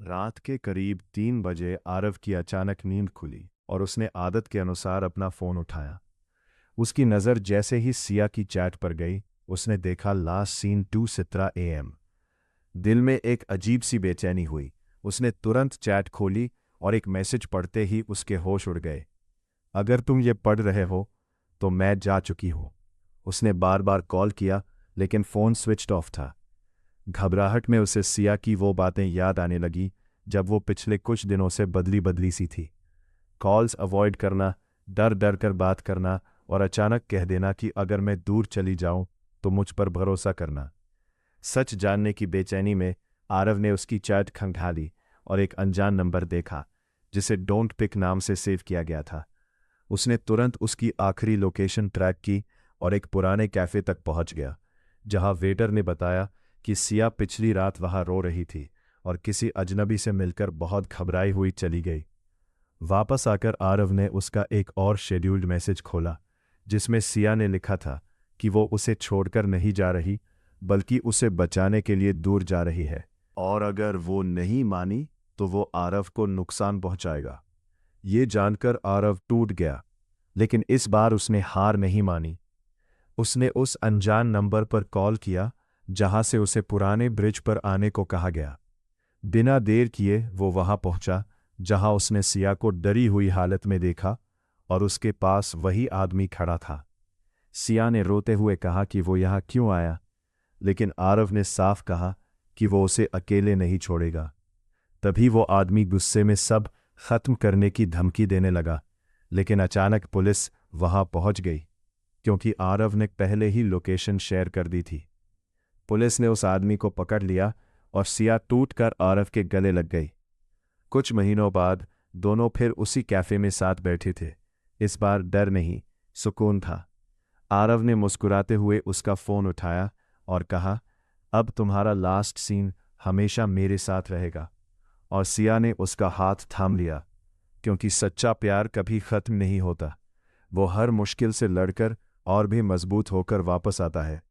रात के करीब 3 बजे आरव की अचानक नींद खुली और उसने आदत के अनुसार अपना फ़ोन उठाया। उसकी नज़र जैसे ही सिया की चैट पर गई, उसने देखा लास्ट सीन 2:17 AM। दिल में एक अजीब सी बेचैनी हुई। उसने तुरंत चैट खोली और एक मैसेज पढ़ते ही उसके होश उड़ गए। अगर तुम ये पढ़ रहे हो तो मैं जा चुकी हूँ। उसने बार बार कॉल किया लेकिन फ़ोन स्विच्ड ऑफ था। घबराहट में उसे सिया की वो बातें याद आने लगी जब वो पिछले कुछ दिनों से बदली बदली सी थी। कॉल्स अवॉइड करना, डर डर कर बात करना और अचानक कह देना कि अगर मैं दूर चली जाऊं तो मुझ पर भरोसा करना। सच जानने की बेचैनी में आरव ने उसकी चैट खंगाली और एक अनजान नंबर देखा जिसे डोंट पिक नाम से सेव किया गया था। उसने तुरंत उसकी आखिरी लोकेशन ट्रैक की और एक पुराने कैफ़े तक पहुंच गया, जहां वेटर ने बताया कि सिया पिछली रात वहां रो रही थी और किसी अजनबी से मिलकर बहुत घबराई हुई चली गई। वापस आकर आरव ने उसका एक और शेड्यूल्ड मैसेज खोला जिसमें सिया ने लिखा था कि वो उसे छोड़कर नहीं जा रही बल्कि उसे बचाने के लिए दूर जा रही है, और अगर वो नहीं मानी तो वो आरव को नुकसान पहुंचाएगा। ये जानकर आरव टूट गया, लेकिन इस बार उसने हार नहीं मानी। उसने उस अनजान नंबर पर कॉल किया जहां से उसे पुराने ब्रिज पर आने को कहा गया। बिना देर किए वो वहां पहुंचा जहां उसने सिया को डरी हुई हालत में देखा और उसके पास वही आदमी खड़ा था। सिया ने रोते हुए कहा कि वो यहाँ क्यों आया, लेकिन आरव ने साफ कहा कि वो उसे अकेले नहीं छोड़ेगा। तभी वो आदमी गुस्से में सब खत्म करने की धमकी देने लगा, लेकिन अचानक पुलिस वहां पहुंच गई क्योंकि आरव ने पहले ही लोकेशन शेयर कर दी थी। पुलिस ने उस आदमी को पकड़ लिया और सिया टूटकर आरव के गले लग गई। कुछ महीनों बाद दोनों फिर उसी कैफ़े में साथ बैठे थे। इस बार डर नहीं, सुकून था। आरव ने मुस्कुराते हुए उसका फ़ोन उठाया और कहा, अब तुम्हारा लास्ट सीन हमेशा मेरे साथ रहेगा। और सिया ने उसका हाथ थाम लिया, क्योंकि सच्चा प्यार कभी ख़त्म नहीं होता। वो हर मुश्किल से लड़कर और भी मजबूत होकर वापस आता है।